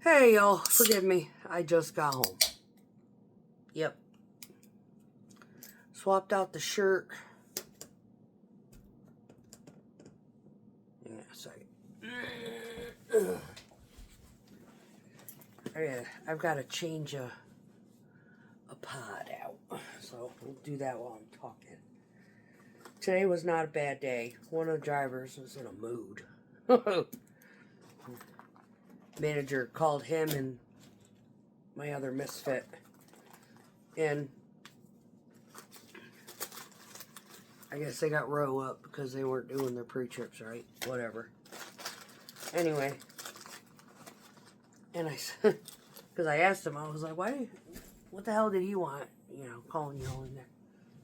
Hey y'all, forgive me. I just got home. Yep. Swapped out the shirt. Yeah, sorry. I've got to change a pod out. So we'll do that while I'm talking. Today was not a bad day. One of the drivers was in a mood. Manager called him and my other misfit in. I guess they got row up because they weren't doing their pre-trips right. Whatever. Anyway. And I said, because I asked him, I was like, why, what the hell did he want? You know, calling you all in there.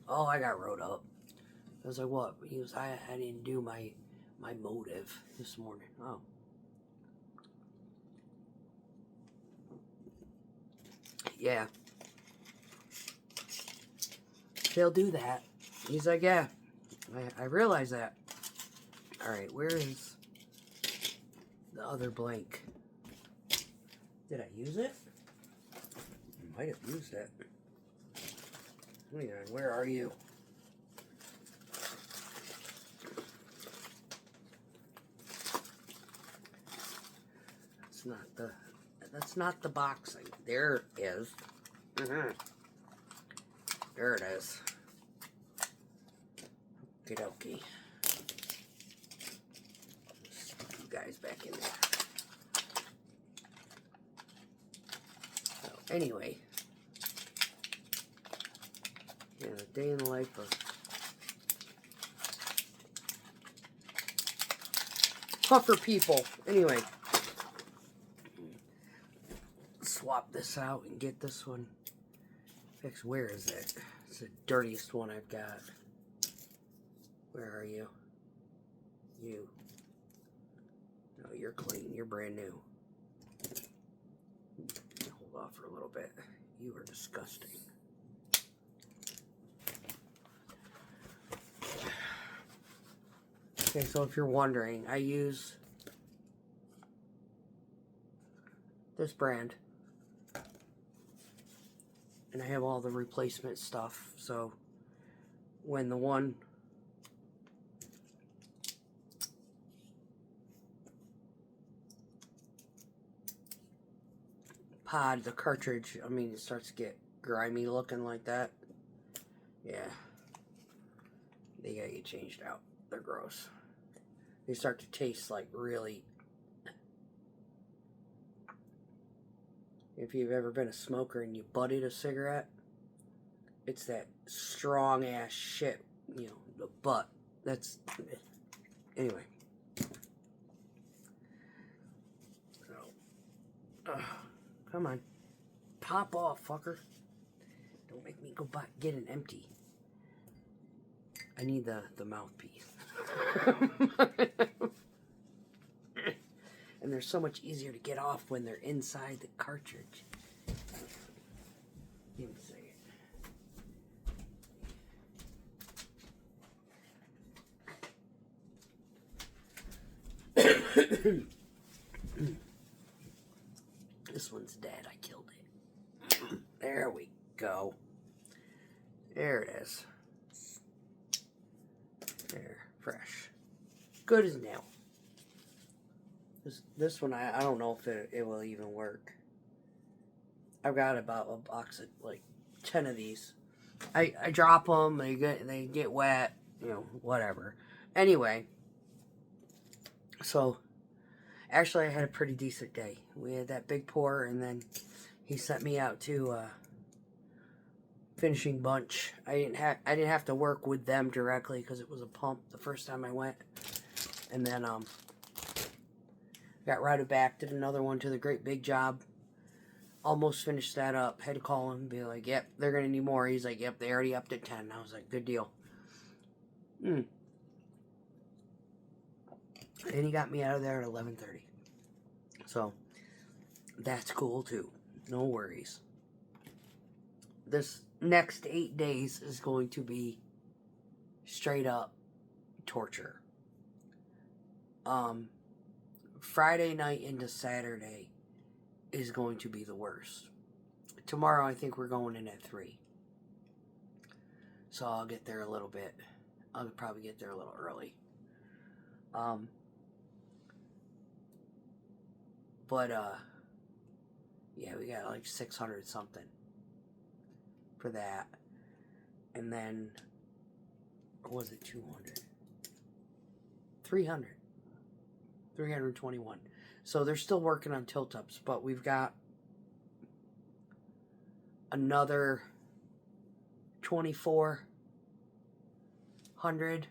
Oh, I got rode up. I was like, what? He was, I didn't do my motive this morning. Oh. Yeah. They'll do that. He's like, yeah. I realize that. Alright, where is the other blank? Did I use it? I might have used it. Where are you? That's not the boxing. There it is. There it is. Okie dokie. Stick you guys back in there. So, anyway. Yeah, a day in the life of tougher people. Anyway. Swap this out and get this one fixed. Where is it? It's the dirtiest one I've got. Where are you? You. No, you're clean. You're brand new. Hold off for a little bit. You are disgusting. Okay, so if you're wondering, I use this brand. And I have all the replacement stuff, so when the one pod, the cartridge, I mean, it starts to get grimy looking like that. Yeah. They gotta get changed out. They're gross. They start to taste like really... If you've ever been a smoker and you butted a cigarette, it's that strong ass shit, you know, the butt. That's, anyway. So, come on. Pop off, fucker. Don't make me go back, get an empty. I need the mouthpiece. And they're so much easier to get off when they're inside the cartridge. Give me a second. This one's dead. I killed it. There we go. There it is. There. Fresh. Good as new. This one, I don't know if it will even work. I've got about a box of like 10 of these. I drop them, they get wet, you know, whatever. Anyway, so actually I had a pretty decent day. We had that big pour, and then he sent me out to Finishing Bunch. I didn't have to work with them directly because it was a pump the first time I went, and then got routed back, did another one to the Great Big Job. Almost finished that up. Had to call him and be like, yep, they're going to need more. He's like, yep, they already upped at 10. I was like, good deal. And he got me out of there at 11:30. So, that's cool too. No worries. This next 8 days is going to be straight up torture. Friday night into Saturday is going to be the worst. Tomorrow, I think we're going in at 3. So I'll get there a little bit. I'll probably get there a little early. Yeah, we got like 600 something for that. And then, or was it 200? 300. 321. So they're still working on tilt-ups, but we've got another 2,400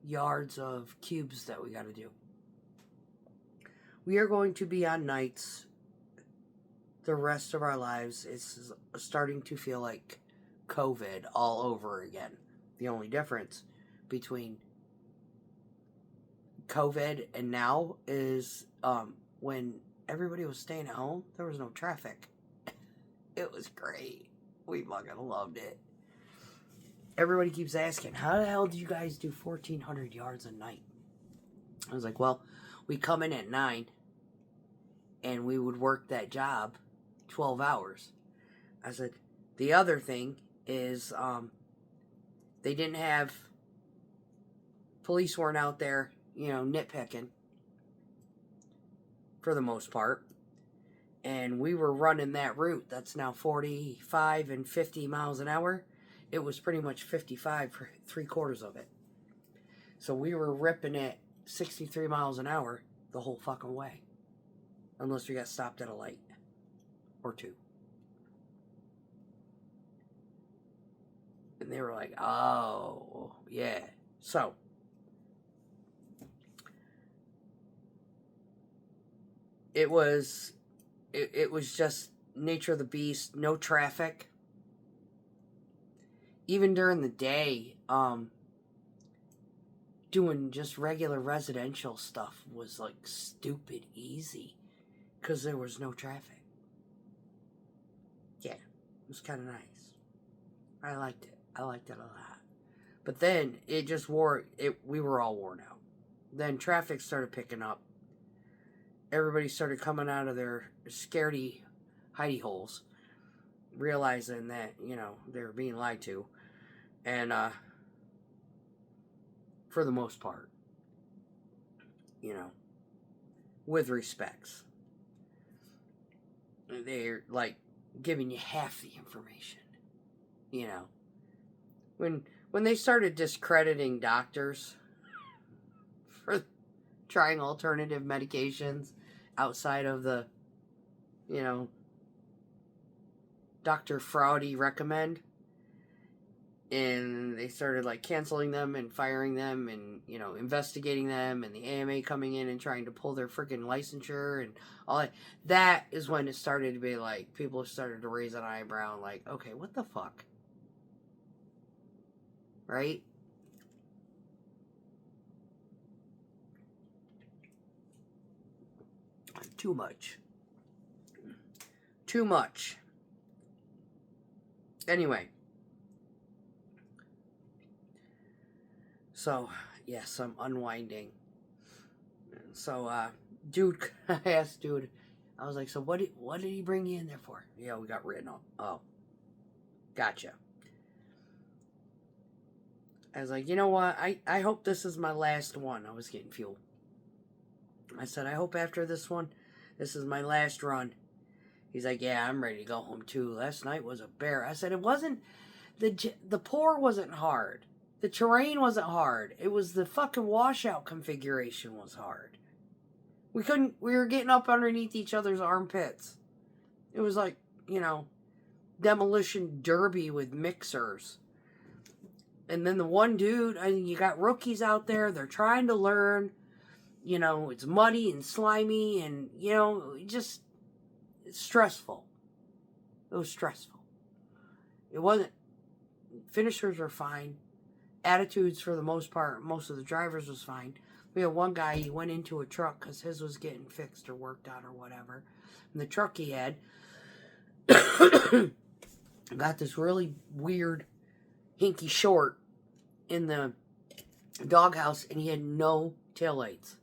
yards of cubes that we got to do. We are going to be on nights the rest of our lives. It's starting to feel like COVID all over again. The only difference between COVID and now is when everybody was staying at home, there was no traffic. It was great. We fucking loved it. Everybody keeps asking, how the hell do you guys do 1,400 yards a night? I was like, well, we come in at 9 and we would work that job 12 hours. I said, the other thing is they didn't have, police weren't out there, nitpicking for the most part. And we were running that route that's now 45 and 50 miles an hour. It was pretty much 55 for 3/4 of it. So we were ripping it 63 miles an hour the whole fucking way. Unless we got stopped at a light. Or 2. And they were like, oh, yeah. So, it was just nature of the beast, no traffic. Even during the day, doing just regular residential stuff was like stupid easy because there was no traffic. Yeah, it was kind of nice. I liked it. I liked it a lot. But then it just we were all worn out. Then traffic started picking up. Everybody started coming out of their scaredy hidey holes, realizing that, they were being lied to. And, for the most part, with respects, they're like giving you half the information, When they started discrediting doctors for trying alternative medications outside of the, Dr. Fraudy recommend, and they started like canceling them and firing them and, investigating them, and the AMA coming in and trying to pull their freaking licensure and all that. That is when it started to be like, people started to raise an eyebrow and like, okay, what the fuck? Right? Too much. Anyway. So, yes, I'm unwinding. So, I asked dude, I was like, so what did he bring you in there for? Yeah, we got written up. Oh. Gotcha. I was like, you know what? I hope this is my last one. I was getting fuel. I said, I hope after this one, this is my last run. He's like, yeah, I'm ready to go home too. Last night was a bear. I said, it wasn't, the pour wasn't hard. The terrain wasn't hard. It was the fucking washout configuration was hard. We were getting up underneath each other's armpits. It was like, demolition derby with mixers. And then the one dude, you got rookies out there, they're trying to learn, it's muddy and slimy and, it's stressful. It was stressful. It wasn't, finishers were fine. Attitudes for the most part, most of the drivers was fine. We had one guy, he went into a truck because his was getting fixed or worked on or whatever. And the truck he had got this really weird hinky short in the doghouse, and he had no taillights.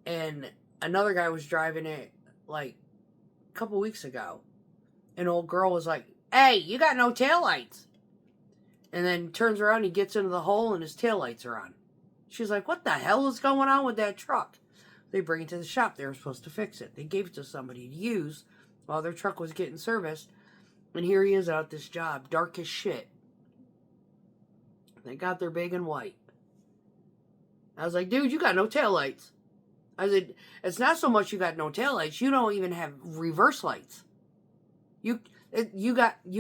And another guy was driving it like, a couple weeks ago. An old girl was like, "Hey, you got no taillights." And then turns around, he gets into the hole, and his taillights are on. She's like, "What the hell is going on with that truck?" They bring it to the shop. They were supposed to fix it. They gave it to somebody to use while their truck was getting serviced. And here he is out this job, dark as shit. They got their big and white. I was like, "Dude, you got no taillights." I said, "It's not so much you got no taillights, you don't even have reverse lights. You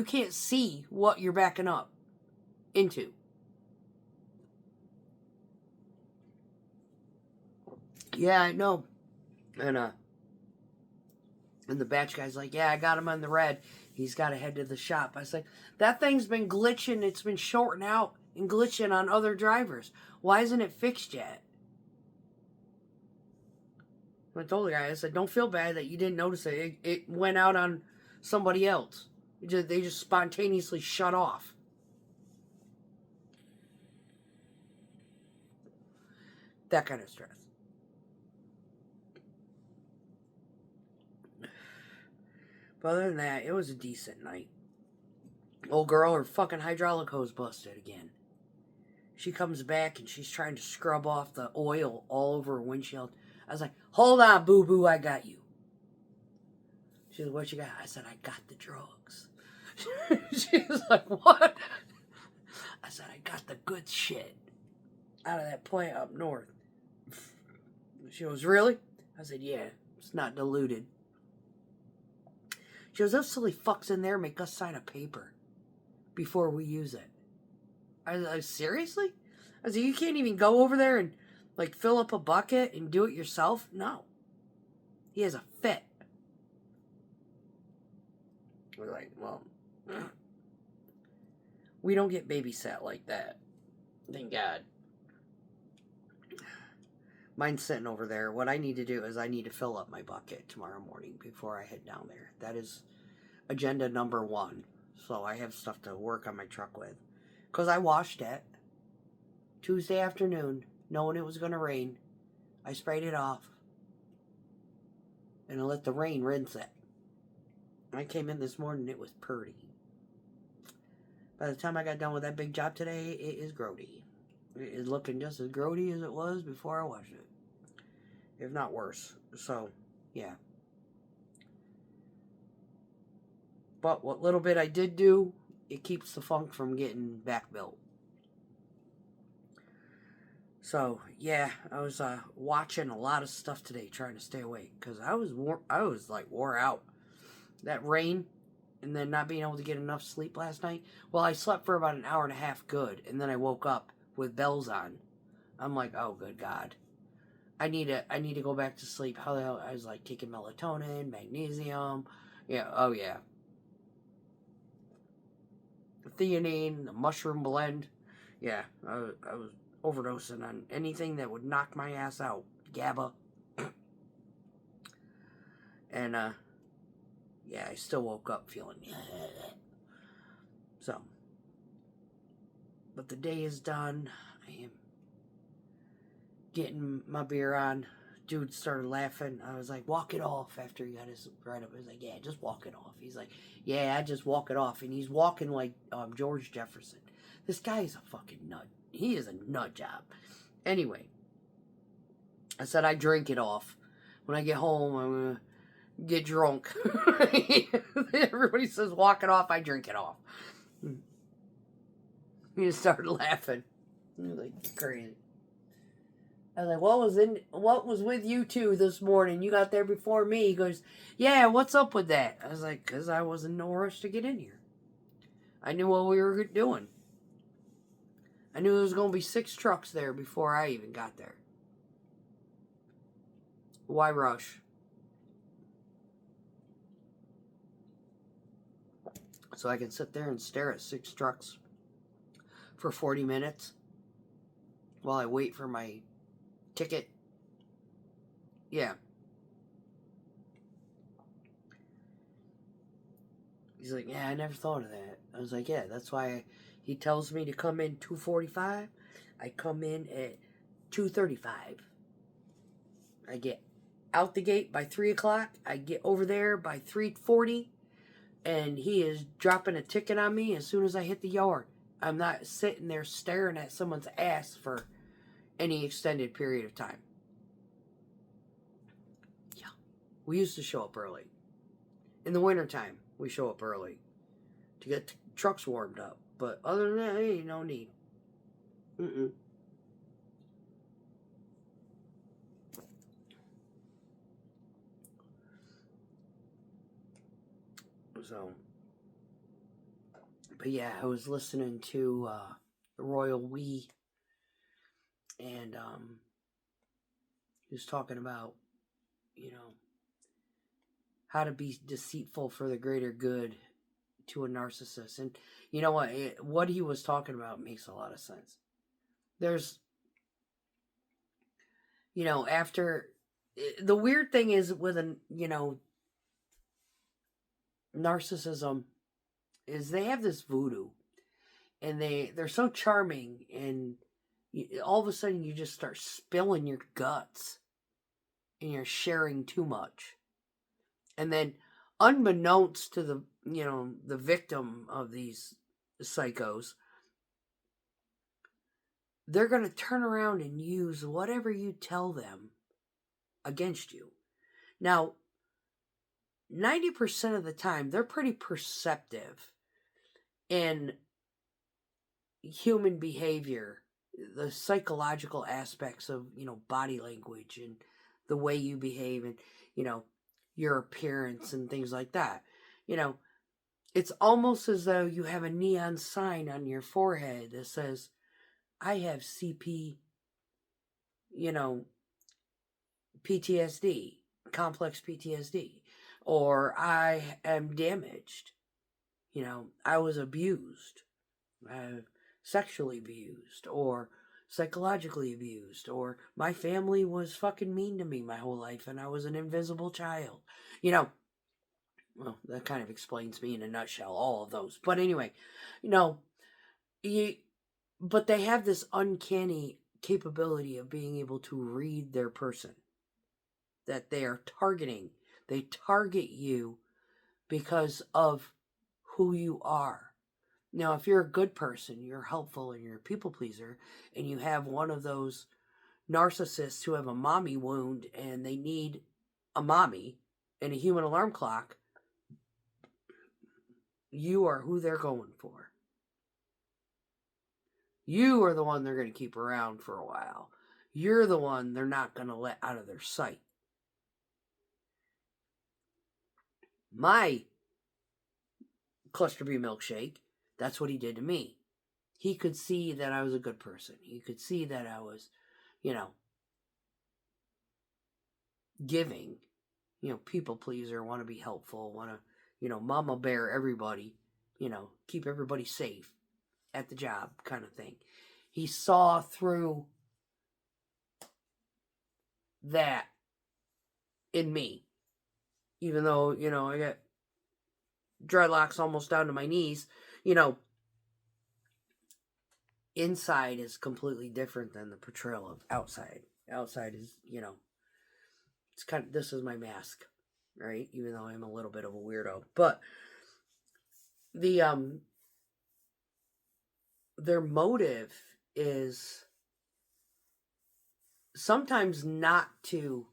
can't see what you're backing up into." Yeah, I know. And the batch guy's like, "Yeah, I got him on the red. He's got to head to the shop." I was like, "That thing's been glitching. It's been shorting out and glitching on other drivers. Why isn't it fixed yet?" I told the guy, I said, "Don't feel bad that you didn't notice it. It went out on somebody else. They just spontaneously shut off." That kind of stress. But other than that, it was a decent night. Old girl, her fucking hydraulic hose busted again. She comes back and she's trying to scrub off the oil all over her windshield. I was like, "Hold on, boo-boo, I got you." She said, "What you got?" I said, "I got the drugs." She was like, "What?" I said, "I got the good shit out of that plant up north." She goes, "Really?" I said, "Yeah, it's not diluted." She goes, "Those silly fucks in there make us sign a paper before we use it." I was like, "Seriously?" I said, "You can't even go over there and like fill up a bucket and do it yourself?" No. He has a fit. We're like, "Well, we don't get babysat like that. Thank God." Mine's sitting over there. What I need to do is I need to fill up my bucket tomorrow morning before I head down there. That is agenda number 1. So I have stuff to work on my truck with. Because I washed it Tuesday afternoon, knowing it was going to rain. I sprayed it off. And I let the rain rinse it. I came in this morning, it was purty. By the time I got done with that big job today, it is grody. It is looking just as grody as it was before I washed it. If not worse. So, yeah. But what little bit I did do, it keeps the funk from getting back built. So, yeah, I was watching a lot of stuff today, trying to stay awake. Because I was wore out. That rain, and then not being able to get enough sleep last night. Well, I slept for about an hour and a half good, and then I woke up with bells on. I'm like, "Oh, good God. I need to go back to sleep." How the hell? I was like taking melatonin, magnesium. Yeah, oh yeah. Theanine, the mushroom blend. Yeah, I was overdosing on anything that would knock my ass out. GABA. And, yeah, I still woke up feeling so. But the day is done. I am getting my beer on. Dude started laughing. I was like, "Walk it off," after he got his right up. I was like, "Yeah, just walk it off." He's like, "Yeah, I just walk it off." And he's walking like George Jefferson. This guy is a fucking nut. He is a nut job. Anyway, I said I drink it off. When I get home, I'm going to get drunk. Everybody says walk it off. I drink it off. He started laughing. He was like, crazy. I was like, what was with you two this morning? You got there before me." He goes, "Yeah, what's up with that?" I was like, "Because I was in no rush to get in here. I knew what we were doing. I knew there was going to be 6 trucks there before I even got there. Why rush?" So I can sit there and stare at 6 trucks for 40 minutes while I wait for my ticket. Yeah. He's like, "Yeah, I never thought of that." I was like, "Yeah, that's why he tells me to come in 2:45. I come in at 2:35. I get out the gate by 3 o'clock. I get over there by 3:40, and he is dropping a ticket on me as soon as I hit the yard. I'm not sitting there staring at someone's ass for any extended period of time. Yeah. We used to show up early. In the wintertime, we show up early to get trucks warmed up. But other than that, there ain't no need. Mm-mm. So, but yeah, I was listening to the Royal We, and he was talking about, you know, how to be deceitful for the greater good to a narcissist. And you know what he was talking about makes a lot of sense. There's, after, the weird thing is with narcissism is they have this voodoo, and they're so charming, and all of a sudden you just start spilling your guts and you're sharing too much. And then, unbeknownst to the victim of these psychos, they're going to turn around and use whatever you tell them against you. Now, 90% of the time, they're pretty perceptive in human behavior, the psychological aspects of, body language and the way you behave, and, your appearance and things like that. It's almost as though you have a neon sign on your forehead that says, I have CP, PTSD, complex PTSD, or I am damaged. I was abused, sexually abused, or psychologically abused, or my family was fucking mean to me my whole life and I was an invisible child. Well, that kind of explains me in a nutshell, all of those. But anyway, but they have this uncanny capability of being able to read their person that they are targeting. They target you because of who you are. Now, if you're a good person, you're helpful, and you're a people pleaser, and you have one of those narcissists who have a mommy wound and they need a mommy and a human alarm clock, you are who they're going for. You are the one they're going to keep around for a while. You're the one they're not going to let out of their sight. My Cluster B milkshake, that's what he did to me. He could see that I was a good person. He could see that I was, giving, people pleaser, want to be helpful, want to, mama bear everybody, keep everybody safe at the job kind of thing. He saw through that in me. Even though, I got dreadlocks almost down to my knees, inside is completely different than the portrayal of outside. Outside is, it's kind of, this is my mask, right? Even though I'm a little bit of a weirdo. But their motive is sometimes not to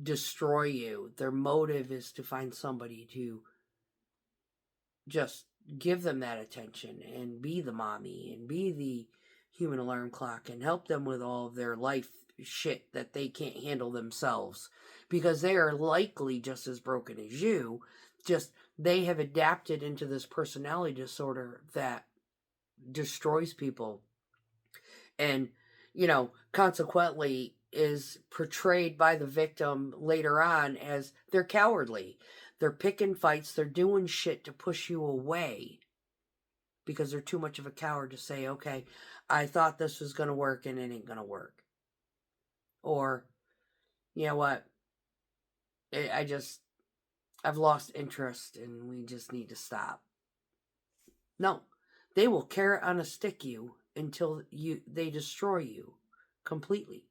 destroy you. Their motive is to find somebody to just give them that attention and be the mommy and be the human alarm clock and help them with all of their life shit that they can't handle themselves, because they are likely just as broken as you, just they have adapted into this personality disorder that destroys people, and consequently is portrayed by the victim later on as they're cowardly. They're picking fights, they're doing shit to push you away because they're too much of a coward to say, okay, I thought this was going to work and it ain't going to work. Or, you know what, I've lost interest and we just need to stop. No, they will carrot on a stick you until they destroy you completely.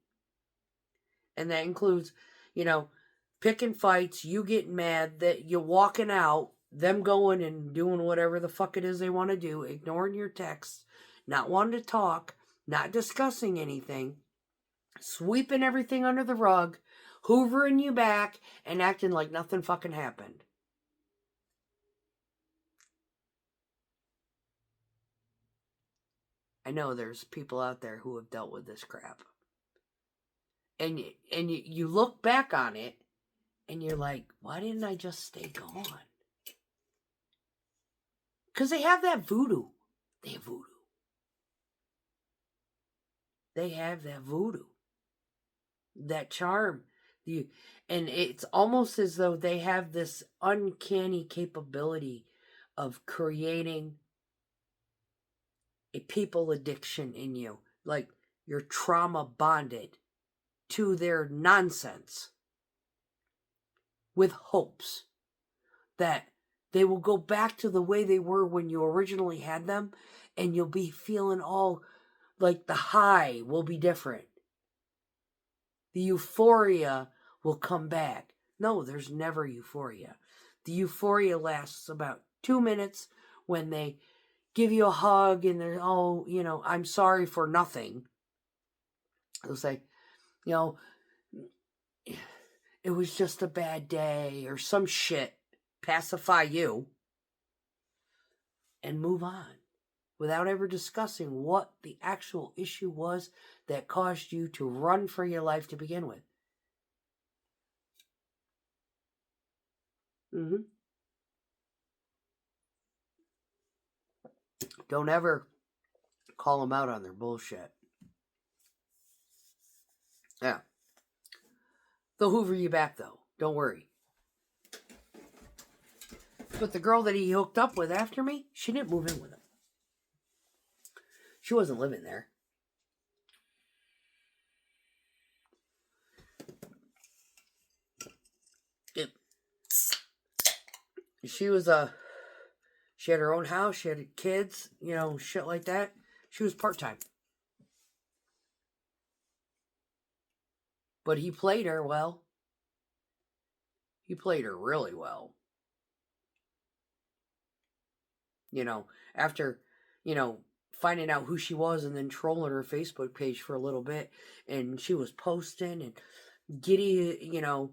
And that includes, you know, picking fights, you getting mad, that you walking out, them going and doing whatever the fuck it is they want to do, ignoring your texts, not wanting to talk, not discussing anything, sweeping everything under the rug, hoovering you back, and acting like nothing fucking happened. I know there's people out there who have dealt with this crap. And you look back on it, and you're like, why didn't I just stay gone? Because they have that voodoo. They have voodoo. They have that voodoo. That charm. And it's almost as though they have this uncanny capability of creating a people addiction in you. Like you're trauma bonded to their nonsense with hopes that they will go back to the way they were when you originally had them, and you'll be feeling all like the high will be different. The euphoria will come back. No, there's never euphoria. The euphoria lasts about 2 minutes when they give you a hug and they're, oh, you know, I'm sorry for nothing. They'll say, you know, it was just a bad day or some shit. Pacify you and move on without ever discussing what the actual issue was that caused you to run for your life to begin with. Don't ever call them out on their bullshit. Yeah. They'll hoover you back, though. Don't worry. But the girl that he hooked up with after me, she didn't move in with him. She wasn't living there. She was she had her own house, she had kids, you know, shit like that. She was part-time. But he played her well. He played her really well. You know, after, you know, finding out who she was and then trolling her Facebook page for a little bit, and she was posting and giddy, you know,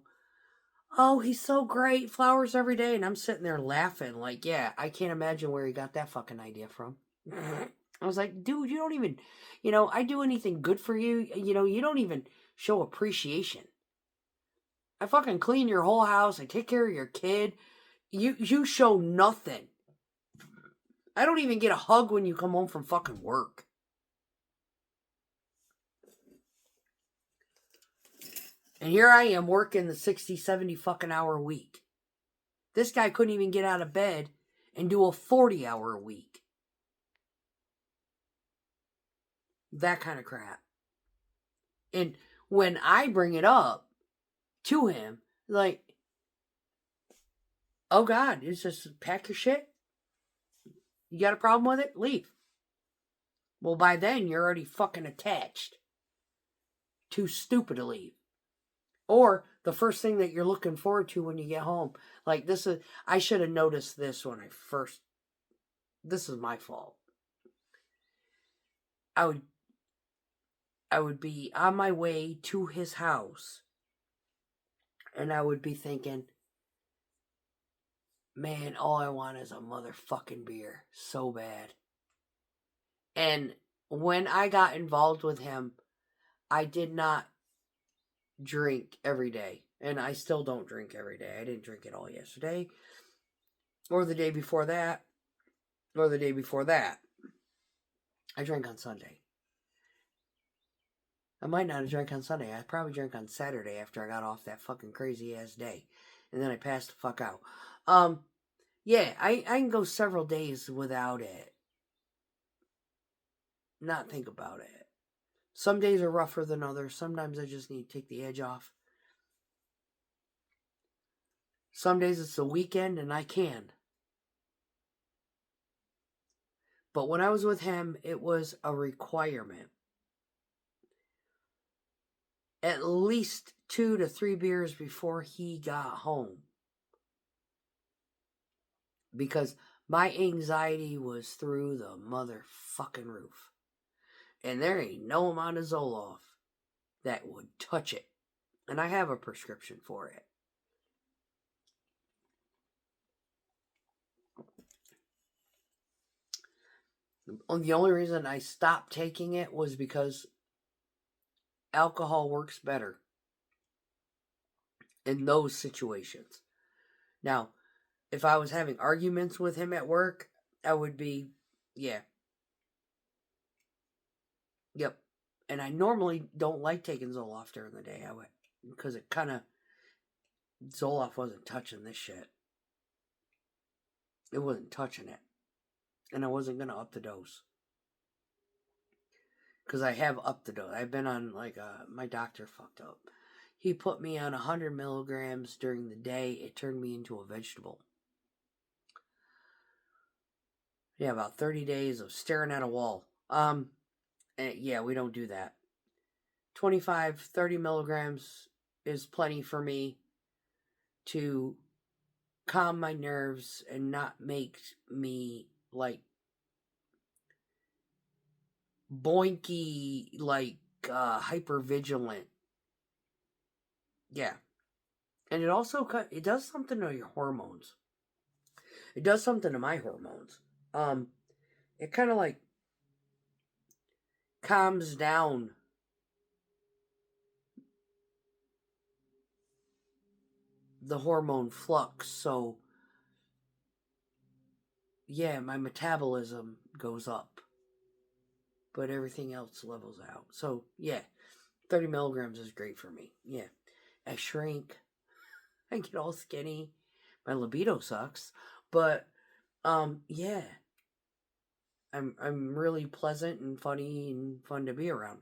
oh, he's so great, flowers every day, and I'm sitting there laughing like, yeah, I can't imagine where he got that fucking idea from. I was like, dude, you don't even, you know, I do anything good for you, you know, you don't even show appreciation. I fucking clean your whole house, I take care of your kid, you show nothing. I don't even get a hug when you come home from fucking work. And here I am working the 60, 70 fucking hour week. This guy couldn't even get out of bed and do a 40-hour week. That kind of crap. And when I bring it up to him, like, oh God, it's just pack your shit. You got a problem with it? Leave. Well, by then, you're already fucking attached. Too stupid to leave. Or the first thing that you're looking forward to when you get home. Like, this is, I should have noticed this when I first, this is my fault. I would be on my way to his house, and I would be thinking, man, all I want is a motherfucking beer. So bad. And when I got involved with him, I did not drink every day. And I still don't drink every day. I didn't drink it all yesterday, or the day before that, or the day before that. I drank on Sunday. I might not have drank on Sunday. I probably drank on Saturday after I got off that fucking crazy ass day. And then I passed the fuck out. Yeah, I can go several days without it. Not think about it. Some days are rougher than others. Sometimes I just need to take the edge off. Some days it's the weekend and I can. But when I was with him, it was a requirement. at least 2 to 3 beers before he got home. Because my anxiety was through the motherfucking roof. And there ain't no amount of Zoloft that would touch it. And I have a prescription for it. The only reason I stopped taking it was because alcohol works better in those situations. Now, if I was having arguments with him at work, I would be, yeah. Yep. And I normally don't like taking Zoloft during the day. Because it kind of, Zoloft wasn't touching this shit. It wasn't touching it. And I wasn't going to up the dose. Because I have upped the dose. I've been on, my doctor fucked up. He put me on 100 milligrams during the day. It turned me into a vegetable. Yeah, about 30 days of staring at a wall. Yeah, we don't do that. 25, 30 milligrams is plenty for me to calm my nerves and not make me, boinky, hyper vigilant. Yeah. And it also, it does something to your hormones. It does something to my hormones. It kind of calms down the hormone flux. So, yeah, my metabolism goes up. But everything else levels out. So, yeah, 30 milligrams is great for me. Yeah. I shrink. I get all skinny. My libido sucks. But, yeah. I'm really pleasant and funny and fun to be around.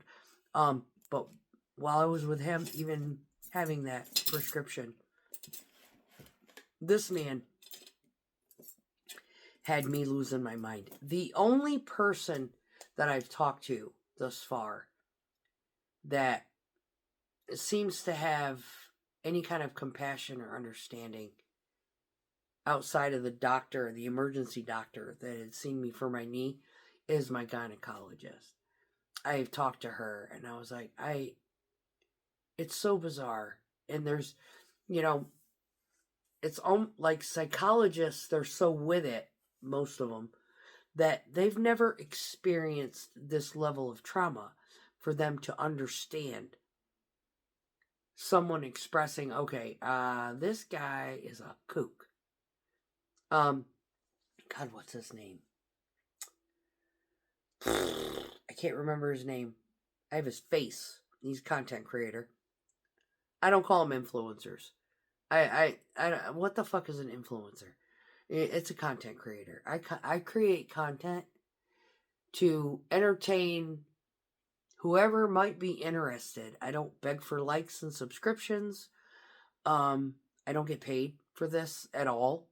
But while I was with him, even having that prescription, this man had me losing my mind. The only person that I've talked to thus far that seems to have any kind of compassion or understanding outside of the doctor, the emergency doctor that had seen me for my knee, is my gynecologist. I've talked to her and I was like, it's so bizarre. And there's, it's like psychologists, they're so with it, most of them, that they've never experienced this level of trauma for them to understand someone expressing, okay, this guy is a kook. God, what's his name? I can't remember his name. I have his face. He's a content creator. I don't call them influencers. I what the fuck is an influencer? It's a content creator. I create content to entertain whoever might be interested. I don't beg for likes and subscriptions. I don't get paid for this at all.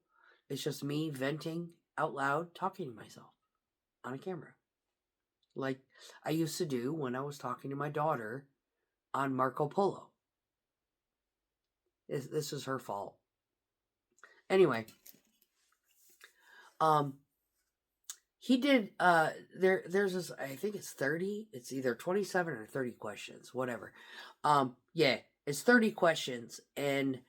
It's just me venting out loud, talking to myself on a camera. Like I used to do when I was talking to my daughter on Marco Polo. This is her fault. Anyway, he did, there's this, I think it's 30, it's either 27 or 30 questions, whatever. Yeah, it's 30 questions, and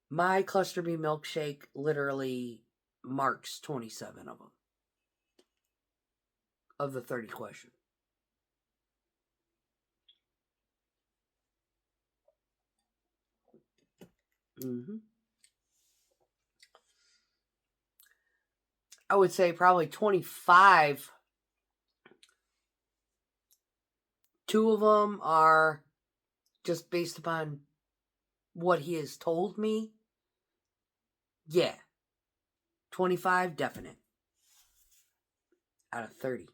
my Cluster Bee milkshake literally marks 27 of them. Of the 30 questions. I would say probably 25. 2 of them are just based upon what he has told me. Yeah. 25 definite. Out of 30.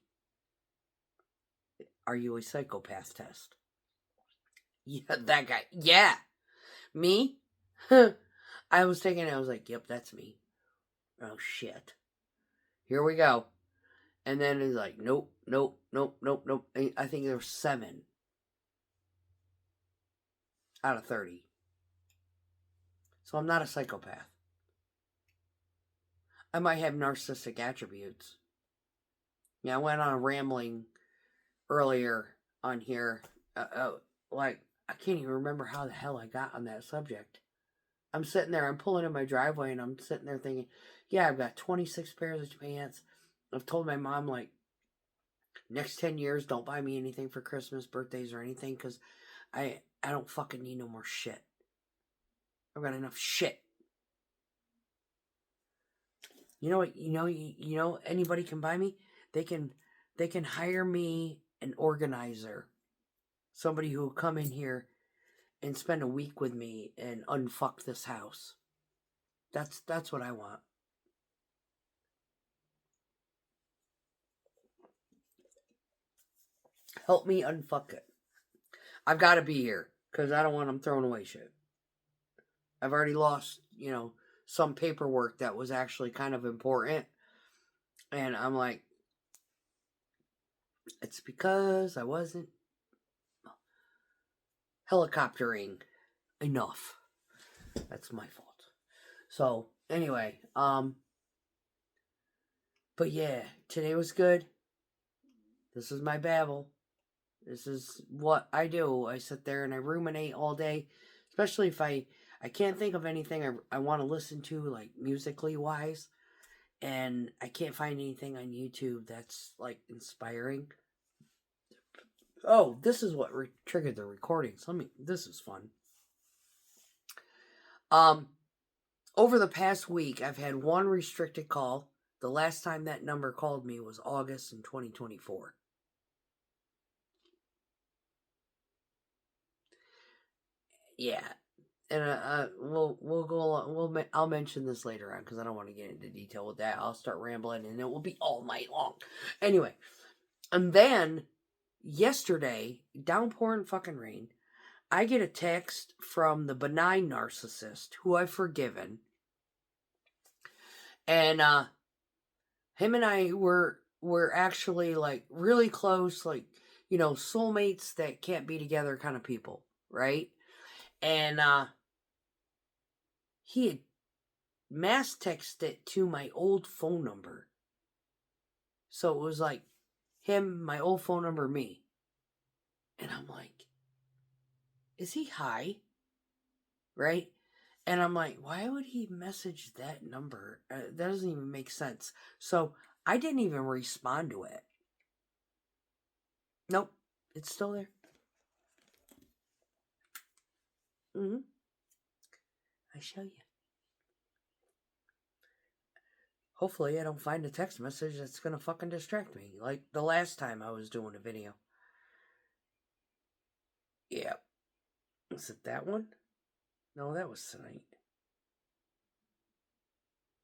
Are you a psychopath test? Yeah, that guy. Yeah. Me? I was taking it. I was like, yep, that's me. Oh, shit. Here we go. And then it's like, nope. I think there were 7. out of 30. So I'm not a psychopath. I might have narcissistic attributes. Yeah, I went on a rambling earlier on here. Like, I can't even remember how the hell I got on that subject. I'm sitting there, I'm pulling in my driveway, and I'm sitting there thinking, yeah, I've got 26 pairs of pants. I've told my mom, like, next 10 years, don't buy me anything for Christmas, birthdays, or anything, because I don't fucking need no more shit. I've got enough shit. You know what? You know anybody can buy me. They can hire me an organizer, somebody who will come in here and spend a week with me and unfuck this house. That's what I want. Help me unfuck it. I've got to be here because I don't want them throwing away shit. I've already lost, some paperwork that was actually kind of important. And I'm like, it's because I wasn't helicoptering enough. That's my fault. So, anyway, but yeah, today was good. This is my babble. This is what I do. I sit there and I ruminate all day, especially if I can't think of anything I want to listen to, like musically wise, and I can't find anything on YouTube that's like inspiring. Oh, this is what triggered the recordings. This is fun. Over the past week, I've had one restricted call. The last time that number called me was August in 2024. Yeah, and we'll go along. I'll mention this later on because I don't want to get into detail with that. I'll start rambling and it will be all night long. Anyway, and then yesterday, downpouring fucking rain, I get a text from the benign narcissist who I've forgiven, and him and I were actually like really close, like soulmates that can't be together kind of people, right? And he had mass texted it to my old phone number. So it was like him, my old phone number, me. And I'm like, is he high? Right? And I'm like, why would he message that number? That doesn't even make sense. So I didn't even respond to it. Nope. It's still there. I show you. Hopefully I don't find a text message that's gonna fucking distract me. Like the last time I was doing a video. Yeah. Is it that one? No, that was tonight.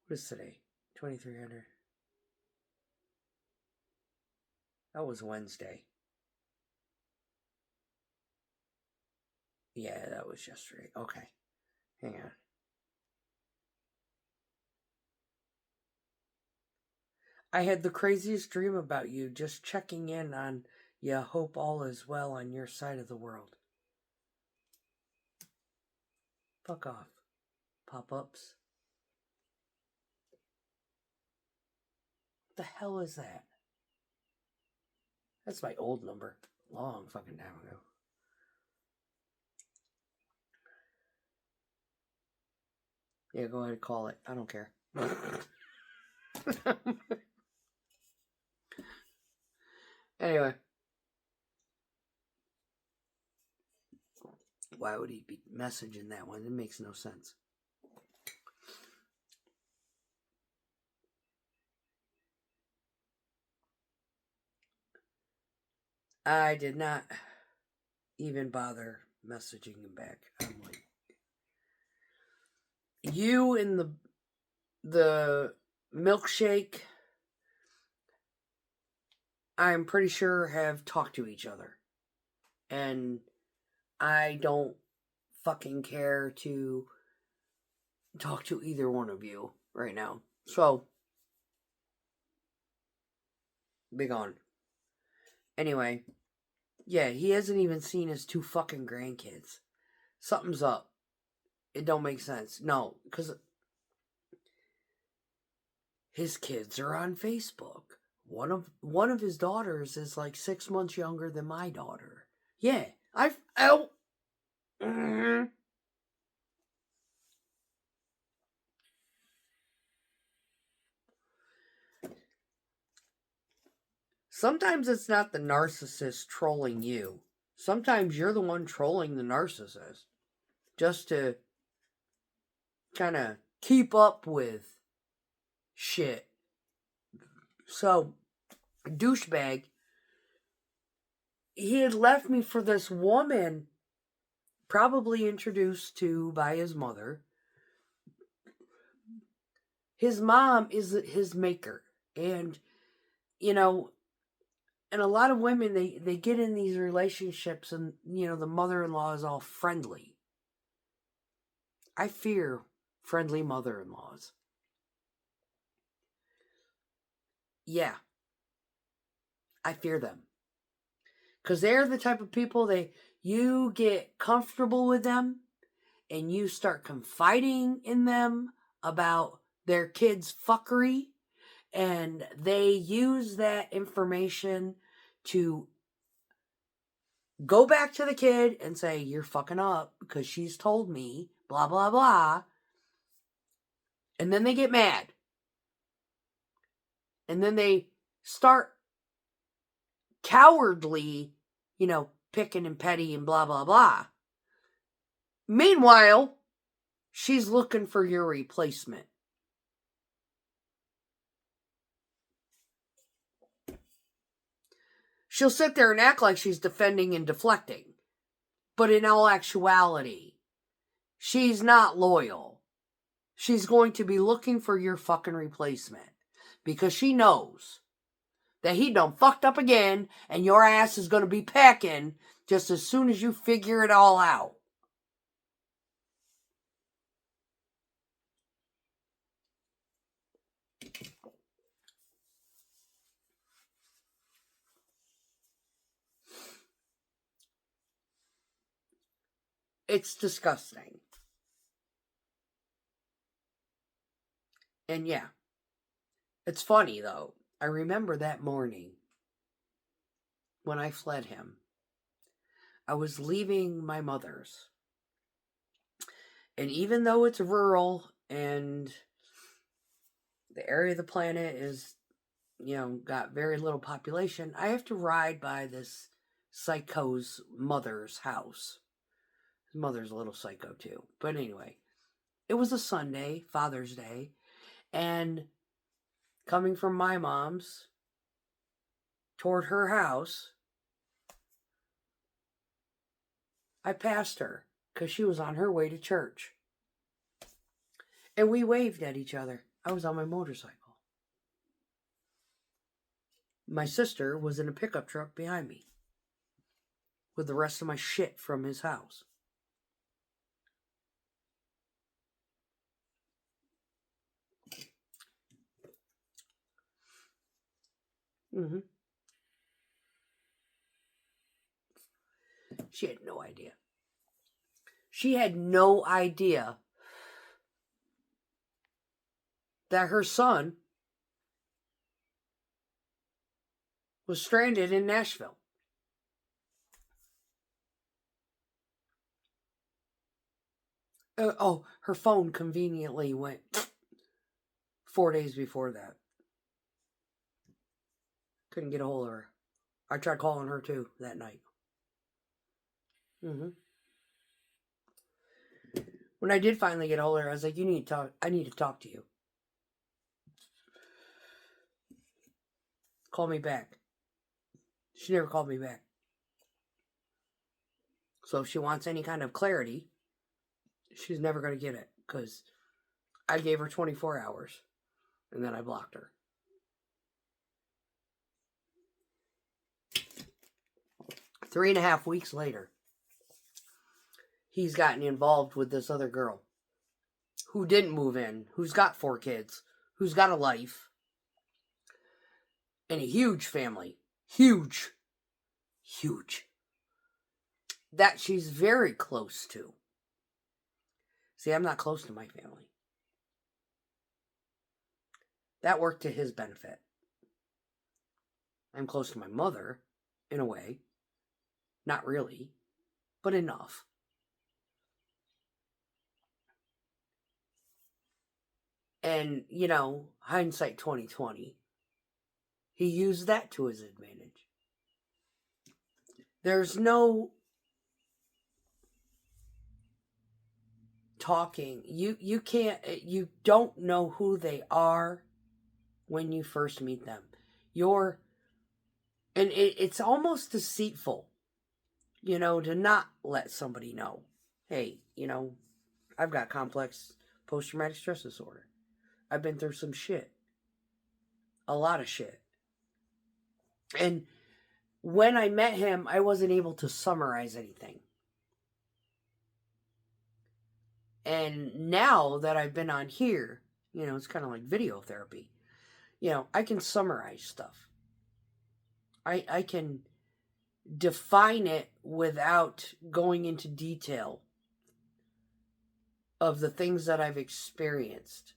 What is today? 2300. That was Wednesday. Yeah, that was yesterday. Okay. Hang on. I had the craziest dream about you, just checking in on you. Hope all is well on your side of the world. Fuck off. Pop-ups. What the hell is that? That's my old number. Long fucking time ago. Yeah, go ahead and call it. I don't care. Anyway. Why would he be messaging that one? It makes no sense. I did not even bother messaging him back. I'm like, you and the milkshake, I'm pretty sure have talked to each other. And I don't fucking care to talk to either one of you right now. So, be gone. Anyway, yeah, he hasn't even seen his 2 fucking grandkids. Something's up. It don't make sense. No, because his kids are on Facebook. One of his daughters is like 6 months younger than my daughter. Yeah, Sometimes it's not the narcissist trolling you. Sometimes you're the one trolling the narcissist. Just to kind of keep up with shit. So, douchebag, he had left me for this woman, probably introduced to by his mother. His mom is his maker. And, and a lot of women, they get in these relationships and, the mother-in-law is all friendly. I fear friendly mother-in-laws. Yeah. I fear them. Because they're the type of people you get comfortable with them and you start confiding in them about their kids' fuckery, and they use that information to go back to the kid and say, you're fucking up because she's told me, blah, blah, blah. And then they get mad. And then they start cowardly, picking and petty and blah, blah, blah. Meanwhile, she's looking for your replacement. She'll sit there and act like she's defending and deflecting. But in all actuality, she's not loyal. She's going to be looking for your fucking replacement. Because she knows that he done fucked up again and your ass is going to be packing just as soon as you figure it all out. It's disgusting. And yeah, it's funny though. I remember that morning when I fled him. I was leaving my mother's. And even though it's rural and the area of the planet is, got very little population, I have to ride by this psycho's mother's house. His mother's a little psycho too. But anyway, it was a Sunday, Father's Day, and coming from my mom's toward her house, I passed her because she was on her way to church. And we waved at each other. I was on my motorcycle. My sister was in a pickup truck behind me with the rest of my shit from his house. Mm-hmm. She had no idea. She had no idea that her son was stranded in Nashville. Her phone conveniently went 4 days before that. Couldn't get a hold of her. I tried calling her too that night. Mm-hmm. When I did finally get a hold of her, I was like, I need to talk to you. Call me back. She never called me back. So if she wants any kind of clarity, she's never going to get it. Because I gave her 24 hours. And then I blocked her. Three and a half weeks later, he's gotten involved with this other girl who didn't move in, who's got 4 kids, who's got a life, and a huge family. Huge. That she's very close to. See, I'm not close to my family. That worked to his benefit. I'm close to my mother, in a way. Not really, but enough. And, hindsight 2020, he used that to his advantage. There's no talking. You can't, you don't know who they are when you first meet them. And it's almost deceitful, to not let somebody know, hey, I've got complex post-traumatic stress disorder. I've been through some shit. A lot of shit. And when I met him, I wasn't able to summarize anything. And now that I've been on here, it's kind of like video therapy. I can summarize stuff. I can define it without going into detail of the things that I've experienced.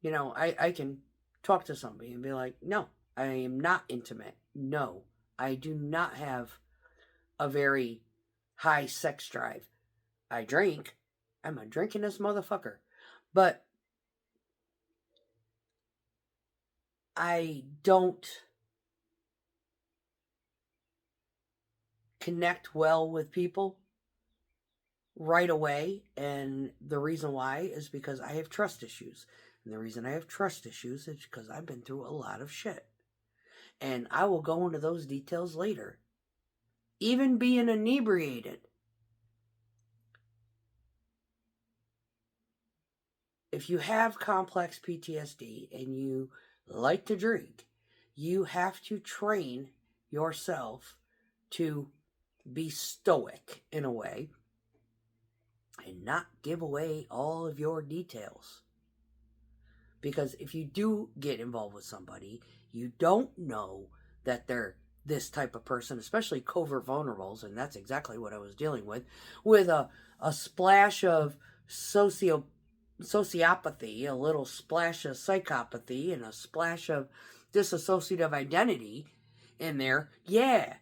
I can talk to somebody and be like, no, I am not intimate. No, I do not have a very high sex drive. I drink. I'm a drinking-ass motherfucker. But I don't connect well with people right away. And the reason why is because I have trust issues. And the reason I have trust issues is because I've been through a lot of shit. And I will go into those details later. Even being inebriated. If you have complex PTSD and you like to drink, you have to train yourself to be stoic in a way and not give away all of your details. Because if you do get involved with somebody, you don't know that they're this type of person, especially covert vulnerables, and that's exactly what I was dealing with a splash of sociopathy, a little splash of psychopathy, and a splash of dissociative identity in there. Yeah.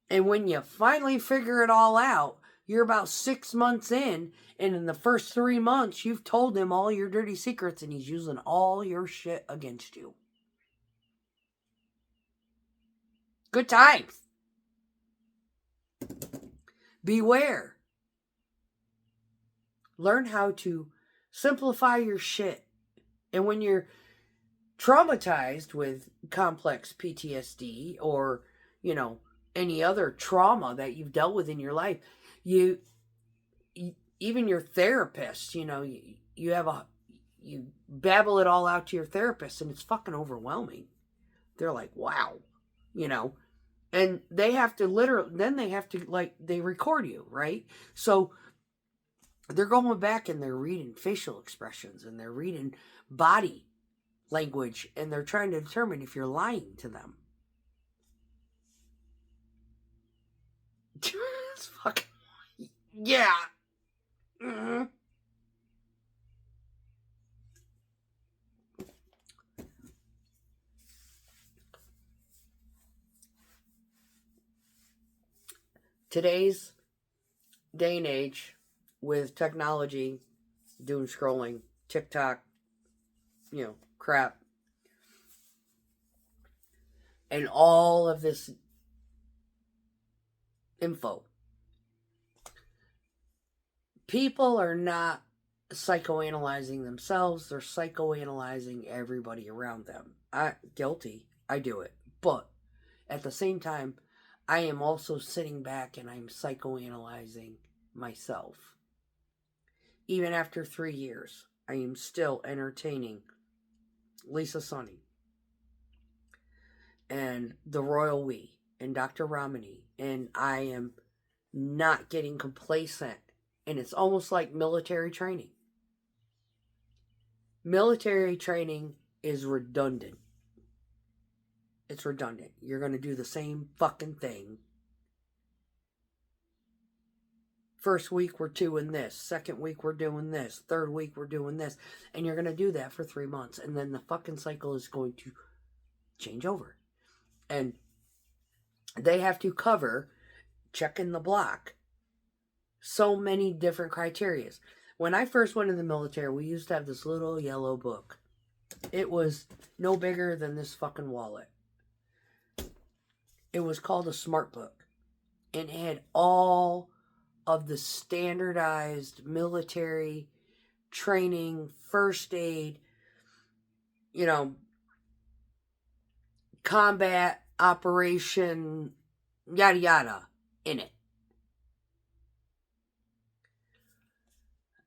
And when you finally figure it all out, you're about 6 months in, and in the first 3 months, you've told him all your dirty secrets, and he's using all your shit against you. Good times. Beware. Learn how to simplify your shit. And when you're traumatized with complex PTSD or, any other trauma that you've dealt with in your life, you even your therapist, you babble it all out to your therapist, and it's fucking overwhelming. They're like, wow, and they have to they record you, right? So they're going back and they're reading facial expressions and they're reading body language and they're trying to determine if you're lying to them. It's fucking, yeah. Mm-hmm. Today's day and age, with technology, doom scrolling, TikTok, crap, and all of this info, people are not psychoanalyzing themselves, they're psychoanalyzing everybody around them. Guilty, I do it. But at the same time, I am also sitting back and I'm psychoanalyzing myself. Even after 3 years, I am still entertaining Lisa Sonny and the Royal We and Dr. Ramani, and I am not getting complacent. And it's almost like military training. Military training is redundant. It's redundant. You're going to do the same fucking thing First week we're doing this. Second week we're doing this. Third week we're doing this. And you're going to do that for 3 months. And then the fucking cycle is going to change over. And they have to cover, checking the block, so many different criterias. When I first went in the military, we used to have this little yellow book. It was no bigger than this fucking wallet. It was called a smart book. And it had all of the standardized military training, first aid, combat, operation, yada yada in it.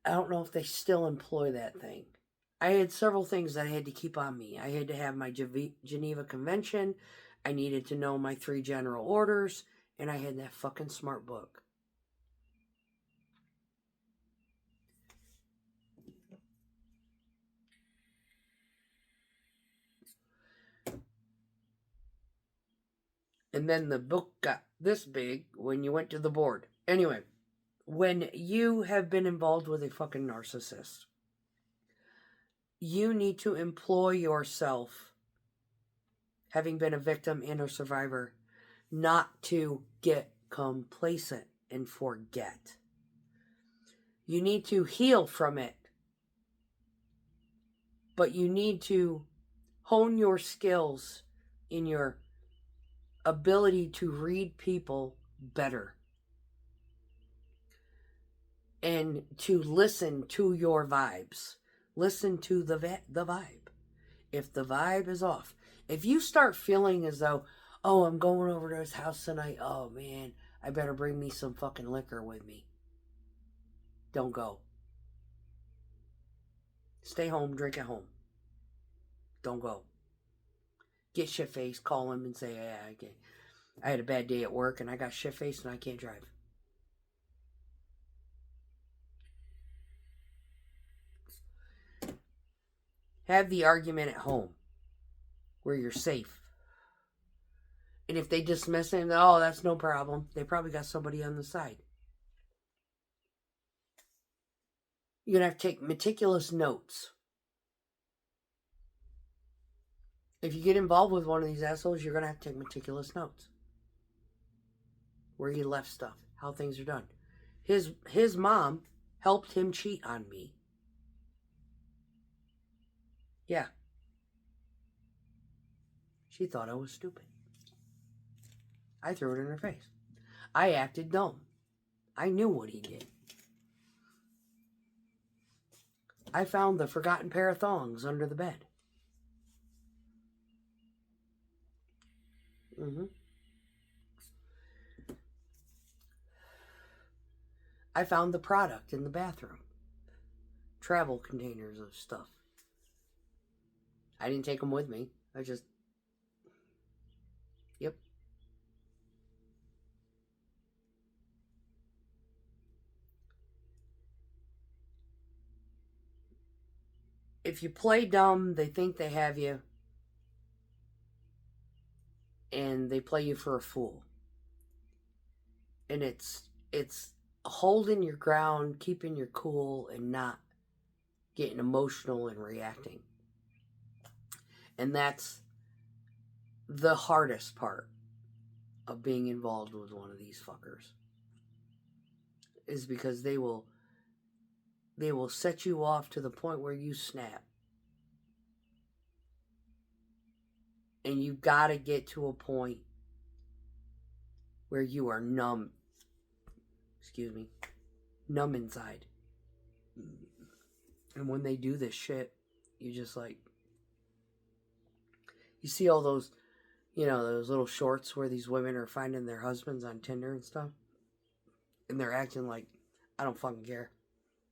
I don't know if they still employ that thing. I had several things that I had to keep on me. I had to have my Geneva Convention. I needed to know my 3 general orders. And I had that fucking smart book. And then the book got this big when you went to the board. Anyway, when you have been involved with a fucking narcissist, you need to employ yourself, having been a victim and a survivor, not to get complacent and forget. You need to heal from it, but you need to hone your skills in your ability to read people better and to listen to your vibes. Listen to the vibe. If the vibe is off, if you start feeling as though, oh, I'm going over to his house tonight, oh man, I better bring me some fucking liquor with me, don't go. Stay home, drink at home. Don't go. Get shit-faced, call him and say, yeah, I had a bad day at work and I got shit-faced and I can't drive. Have the argument at home where you're safe. And if they dismiss him, oh, that's no problem. They probably got somebody on the side. You're going to have to take meticulous notes. If you get involved with one of these assholes, you're going to have to take meticulous notes. Where he left stuff, how things are done. His mom helped him cheat on me. Yeah. She thought I was stupid. I threw it in her face. I acted dumb. I knew what he did. I found the forgotten pair of thongs under the bed. I found the product in the bathroom. Travel containers of stuff. I didn't take them with me. Yep. If you play dumb, they think they have you. And they play you for a fool. And it's holding your ground, keeping your cool, and not getting emotional and reacting. And that's the hardest part of being involved with one of these fuckers. Is because they will set you off to the point where you snap. And you gotta get to a point where you are numb. Numb inside. And when they do this shit, you just like, you see all those, those little shorts where these women are finding their husbands on Tinder and stuff. And they're acting like, I don't fucking care.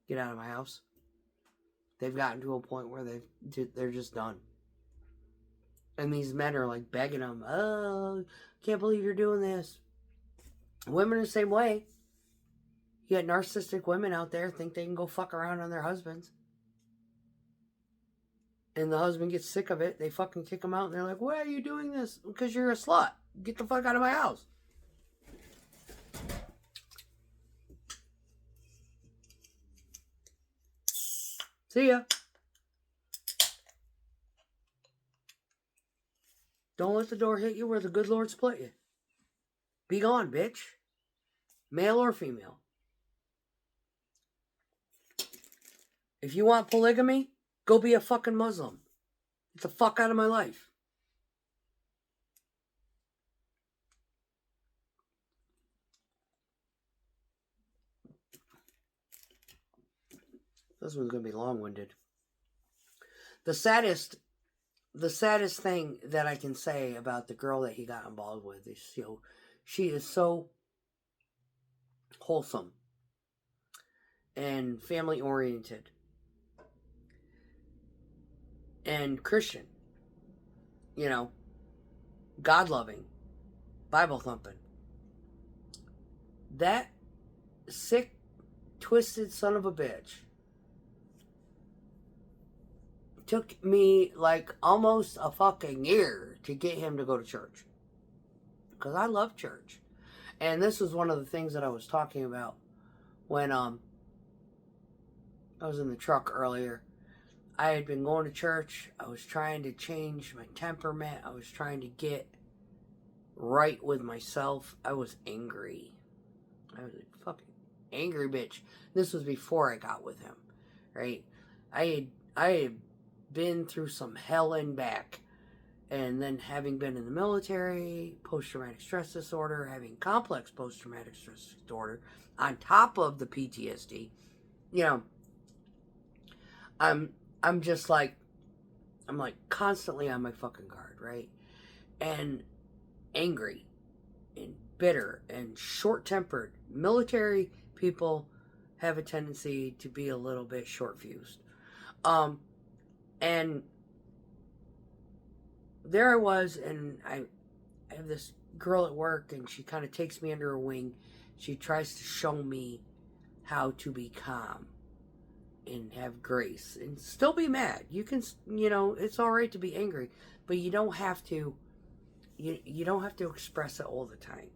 Get out of my house. They've gotten to a point where they're just done. And these men are like begging them, oh, can't believe you're doing this. Women are the same way. You got narcissistic women out there think they can go fuck around on their husbands. And the husband gets sick of it. They fucking kick him out and they're like, why are you doing this? Because you're a slut. Get the fuck out of my house. See ya. Don't let the door hit you where the good Lord split you. Be gone, bitch. Male or female. If you want polygamy, go be a fucking Muslim. Get the fuck out of my life. This one's gonna be long-winded. The saddest thing that I can say about the girl that he got involved with is, she is so wholesome and family oriented and Christian, God loving, Bible thumping. That sick, twisted son of a bitch took me like almost a fucking year to get him to go to church. Because I love church. And this was one of the things that I was talking about when I was in the truck earlier. I had been going to church. I was trying to change my temperament. I was trying to get right with myself. I was angry. I was a fucking angry bitch. This was before I got with him, right? I had been through some hell and back. And then having been in the military, post-traumatic stress disorder, having complex post-traumatic stress disorder, on top of the PTSD, I'm just like, I'm like constantly on my fucking guard, right? And angry and bitter and short-tempered. Military people have a tendency to be a little bit short-fused. And there I was, and I have this girl at work, and she kind of takes me under her wing. She tries to show me how to be calm and have grace and still be mad. You can, it's all right to be angry, but you don't have to, you don't have to express it all the time,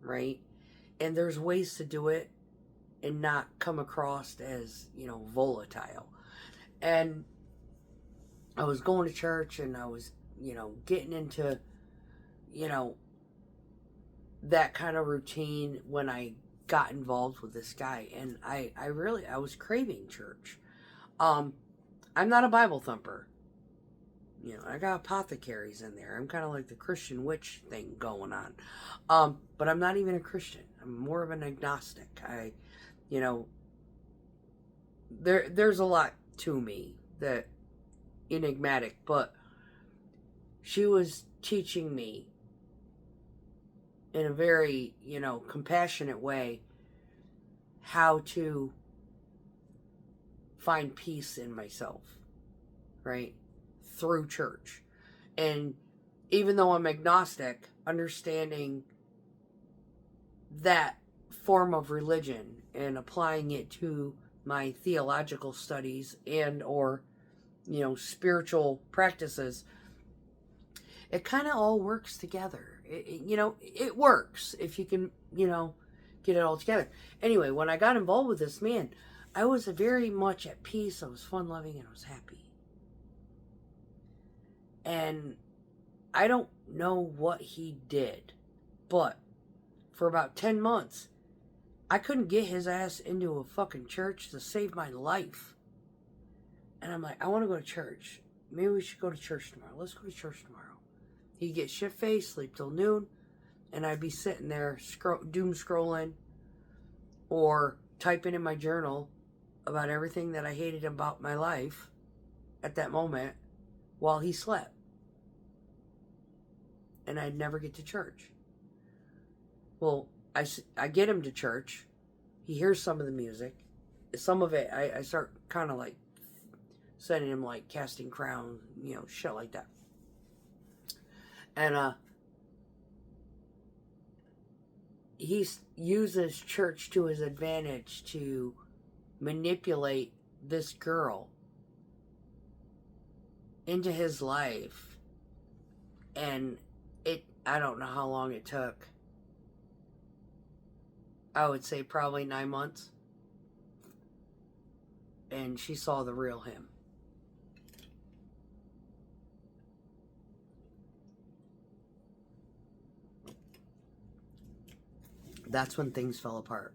right? And there's ways to do it and not come across as, volatile. And I was going to church, and I was, getting into, that kind of routine when I got involved with this guy. And I was craving church. I'm not a Bible thumper. I got apothecaries in there. I'm kind of like the Christian witch thing going on. But I'm not even a Christian. I'm more of an agnostic. There's a lot to me that enigmatic, but she was teaching me in a very, compassionate way how to find peace in myself, right? Through church. And even though I'm agnostic, understanding that form of religion and applying it to my theological studies and or, spiritual practices, it kind of all works together. It works if you can, get it all together. Anyway, when I got involved with this man, I was very much at peace. I was fun-loving and I was happy. And I don't know what he did, but for about 10 months, I couldn't get his ass into a fucking church to save my life. And I'm like, I want to go to church. Maybe we should go to church tomorrow. Let's go to church tomorrow. He'd get shit-faced, sleep till noon, and I'd be sitting there doom scrolling or typing in my journal about everything that I hated about my life at that moment while he slept. And I'd never get to church. Well, I get him to church. He hears some of the music. Some of it, I start kind of like sending him like casting crowns, shit like that. And he uses church to his advantage to manipulate this girl into his life. And I don't know how long it took. I would say probably 9 months. and she saw the real him. That's when things fell apart.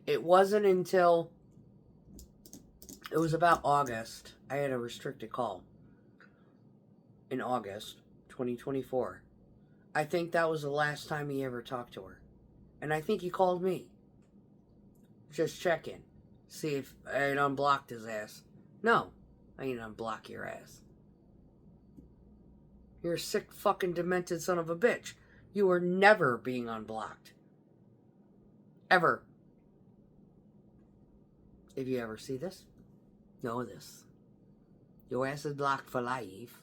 It wasn't until it was about August. I had a restricted call in August 2024. I think that was the last time he ever talked to her. And I think he called me. Just checking. See if I had unblocked his ass. No, I ain't unblock your ass. You're a sick fucking demented son of a bitch. You are never being unblocked. Ever. If you ever see this, know this. Your ass is blocked for life.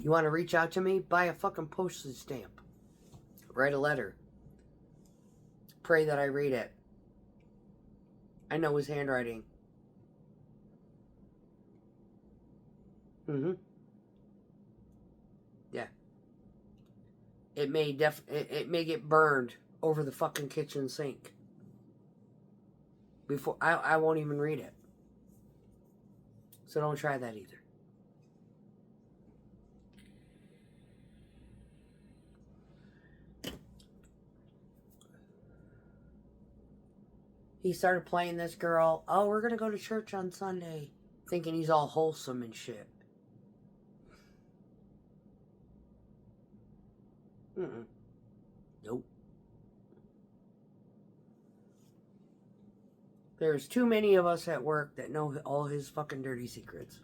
You want to reach out to me? Buy a fucking postage stamp. Write a letter. Pray that I read it. I know his handwriting. Yeah. It may it may get burned over the fucking kitchen sink. Before I won't even read it. So don't try that either. He started playing this girl. Oh, we're gonna go to church on Sunday. Thinking he's all wholesome and shit. Nope. There's too many of us at work that know all his fucking dirty secrets.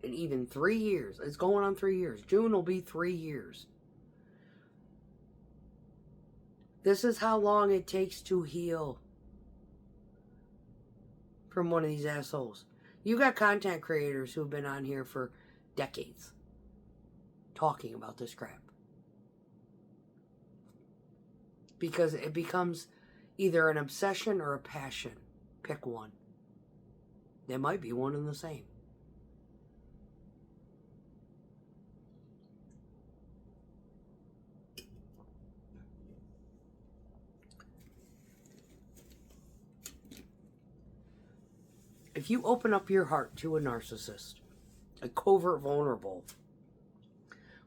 And even 3 years. It's going on 3 years. June will be 3 years. This is how long it takes to heal from one of these assholes. You got content creators who've been on here for decades talking about this crap. Because it becomes either an obsession or a passion. Pick one. They might be one and the same. If you open up your heart to a narcissist, a covert vulnerable,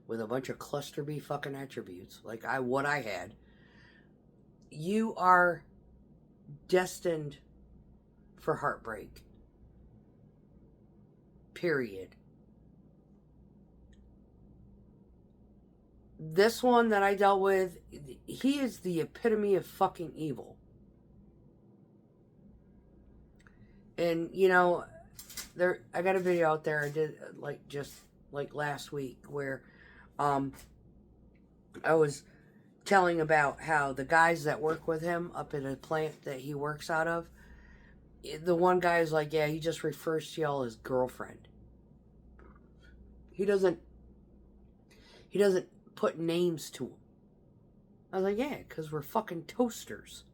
with a bunch of cluster B fucking attributes, like what I had, you are destined for heartbreak. Period. This one that I dealt with, he is the epitome of fucking evil. And, you know, I got a video out there I did, just last week, where I was telling about how the guys that work with him up at a plant that he works out of, the one guy is like, yeah, he just refers to y'all as girlfriend. He doesn't put names to them. I was like, yeah, because we're fucking toasters.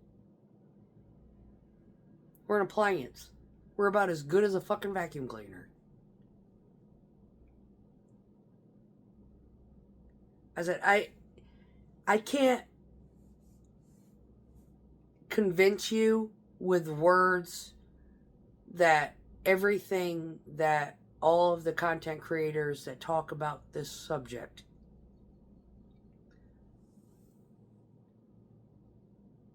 We're an appliance. We're about as good as a fucking vacuum cleaner. I said, I can't convince you with words that everything that all of the content creators that talk about this subject,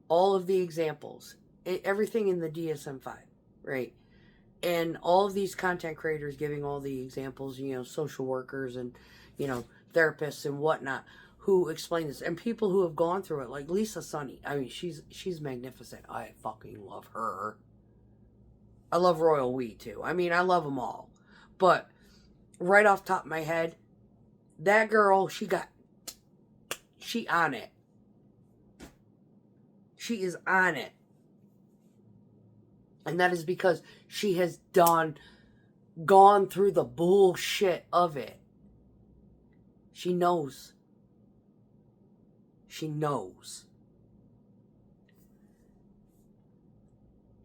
all of the examples, everything in the DSM-5, right? And all of these content creators giving all the examples, you know, social workers and, you know, therapists and whatnot, who explain this. And people who have gone through it, like Lisa Sunny. I mean, she's magnificent. I fucking love her. I love Royal We, too. I mean, I love them all. But right off the top of my head, that girl, she on it. She is on it. And that is because she has gone through the bullshit of it. She knows. She knows.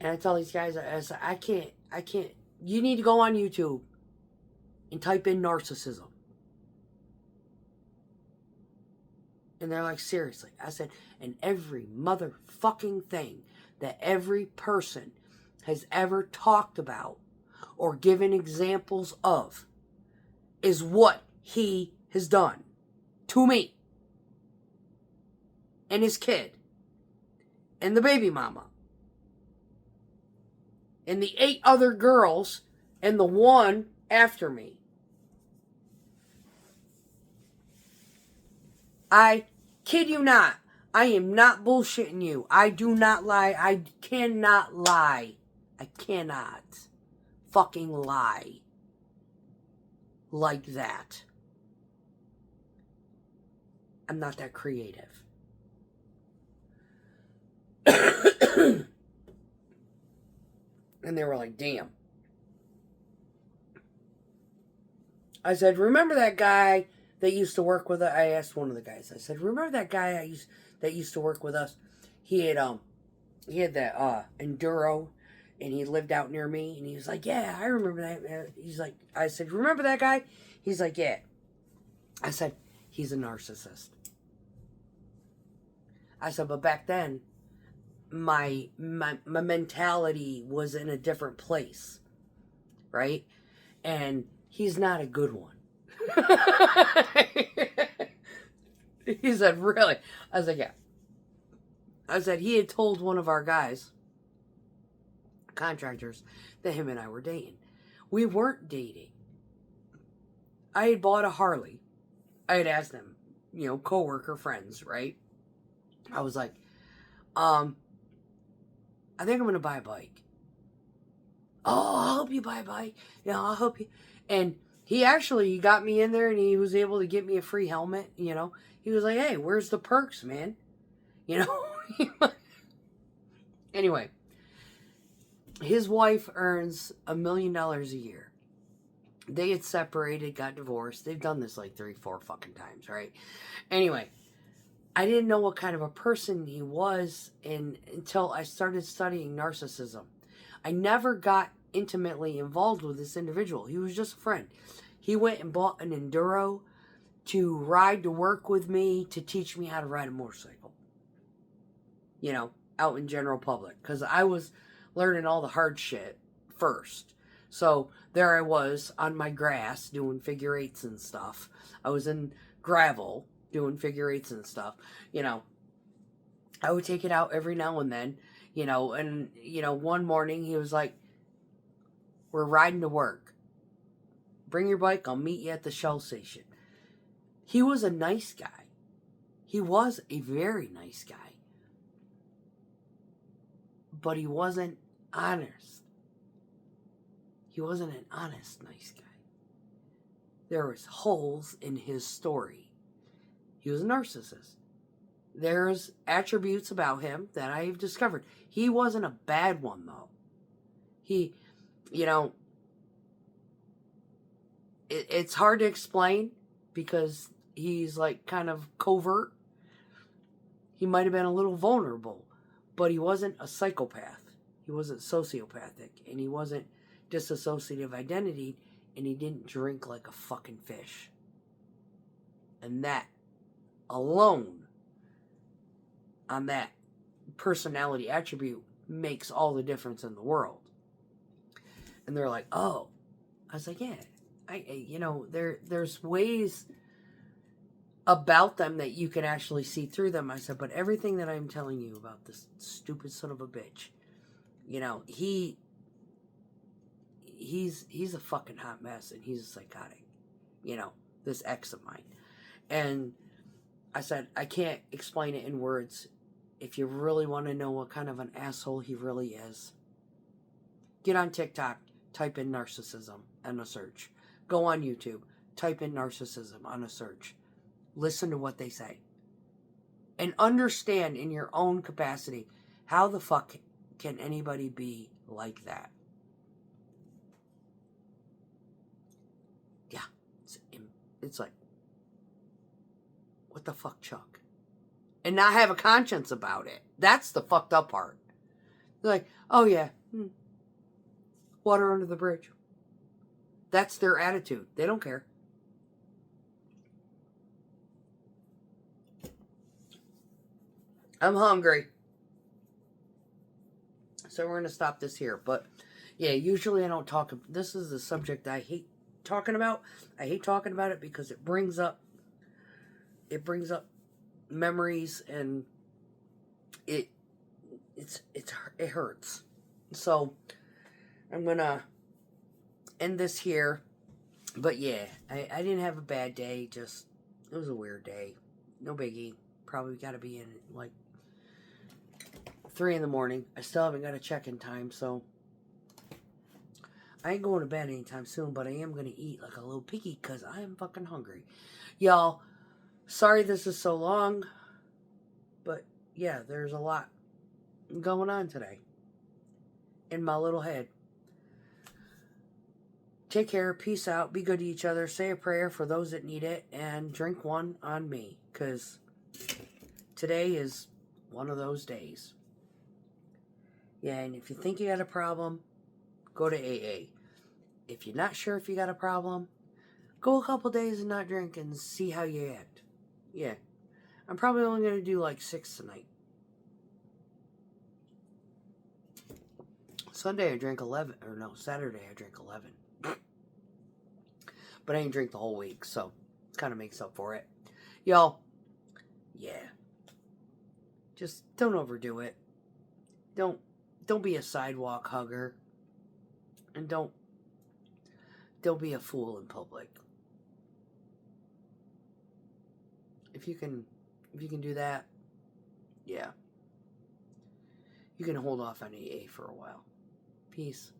And I tell these guys, I can't, you need to go on YouTube. and type in narcissism. And they're like, seriously? I said, and every motherfucking thing that every person has ever talked about or given examples of is what he has done to me and his kid and the baby mama and the 8 other girls and the one after me. I kid you not. I am not bullshitting you. I do not lie. I cannot lie. I cannot fucking lie like that. I'm not that creative. And they were like, damn. I said, remember that guy that used to work with us? I asked one of the guys. I said, remember that guy that used to work with us? He had that enduro, and he lived out near me. And he was like, yeah, I remember that. He's like, I said, remember that guy? He's like, yeah. I said, he's a narcissist. I said, but back then, my mentality was in a different place, right? And he's not a good one. He said, really? I was like, yeah. I said, he had told one of our guys, contractors, that him and I were dating. We weren't dating. I had bought a Harley. I had asked them, coworker friends, right? I was like, I think I'm going to buy a bike. Oh, I'll help you buy a bike. I'll help you. And he got me in there, and he was able to get me a free helmet, He was like, hey, where's the perks, man? Anyway, his wife earns $1 million a year. They had separated, got divorced. They've done this like 3-4 fucking times, right? Anyway, I didn't know what kind of a person he was until I started studying narcissism. I never got intimately involved with this individual. He was just a friend. He went and bought an enduro to ride to work with me to teach me how to ride a motorcycle. Out in general public. Because I was learning all the hard shit first. So there I was on my grass doing figure eights and stuff. I was in gravel doing figure eights and stuff. I would take it out every now and then. And one morning he was like, we're riding to work. Bring your bike, I'll meet you at the Shell station. He was a nice guy. He was a very nice guy. But he wasn't honest. He wasn't an honest, nice guy. There was holes in his story. He was a narcissist. There's attributes about him that I've discovered. He wasn't a bad one, though. He, it's hard to explain because he's like kind of covert. He might have been a little vulnerable, but he wasn't a psychopath. He wasn't sociopathic, and he wasn't dissociative identity, and he didn't drink like a fucking fish. And that alone, on that personality attribute, makes all the difference in the world. And they're like, oh. I was like, yeah. There's ways about them that you can actually see through them. I said, but everything that I'm telling you about this stupid son of a bitch, he's a fucking hot mess, and he's a psychotic, this ex of mine. And I said, I can't explain it in words. If you really want to know what kind of an asshole he really is, get on TikTok, type in narcissism and a search. Go on YouTube, type in narcissism on a search. Listen to what they say. And understand in your own capacity, how the fuck can anybody be like that? Yeah, it's like, what the fuck, Chuck? And not have a conscience about it. That's the fucked up part. They're like, oh yeah, water under the bridge. That's their attitude. They don't care. I'm hungry. So we're going to stop this here. But yeah, usually I don't talk. This is a subject I hate talking about. I hate talking about it because it brings up memories, and it hurts. So I'm going to end this here. But yeah, I didn't have a bad day. Just, it was a weird day. No biggie. Probably got to be in like 3 in the morning. I still haven't got a check-in time, so I ain't going to bed anytime soon, but I am going to eat like a little piggy because I am fucking hungry. Y'all, sorry this is so long, but yeah, there's a lot going on today in my little head. Take care, peace out, be good to each other, say a prayer for those that need it, and drink one on me, because today is one of those days. Yeah, and if you think you got a problem, go to AA. If you're not sure if you got a problem, go a couple days and not drink and see how you act. Yeah, I'm probably only going to do like 6 tonight. Sunday I drank 11, or no, Saturday I drank 11. But I didn't drink the whole week, so it kind of makes up for it. Y'all, yeah. Just don't overdo it. Don't be a sidewalk hugger. And don't be a fool in public. If you can do that, yeah. You can hold off on AA for a while. Peace.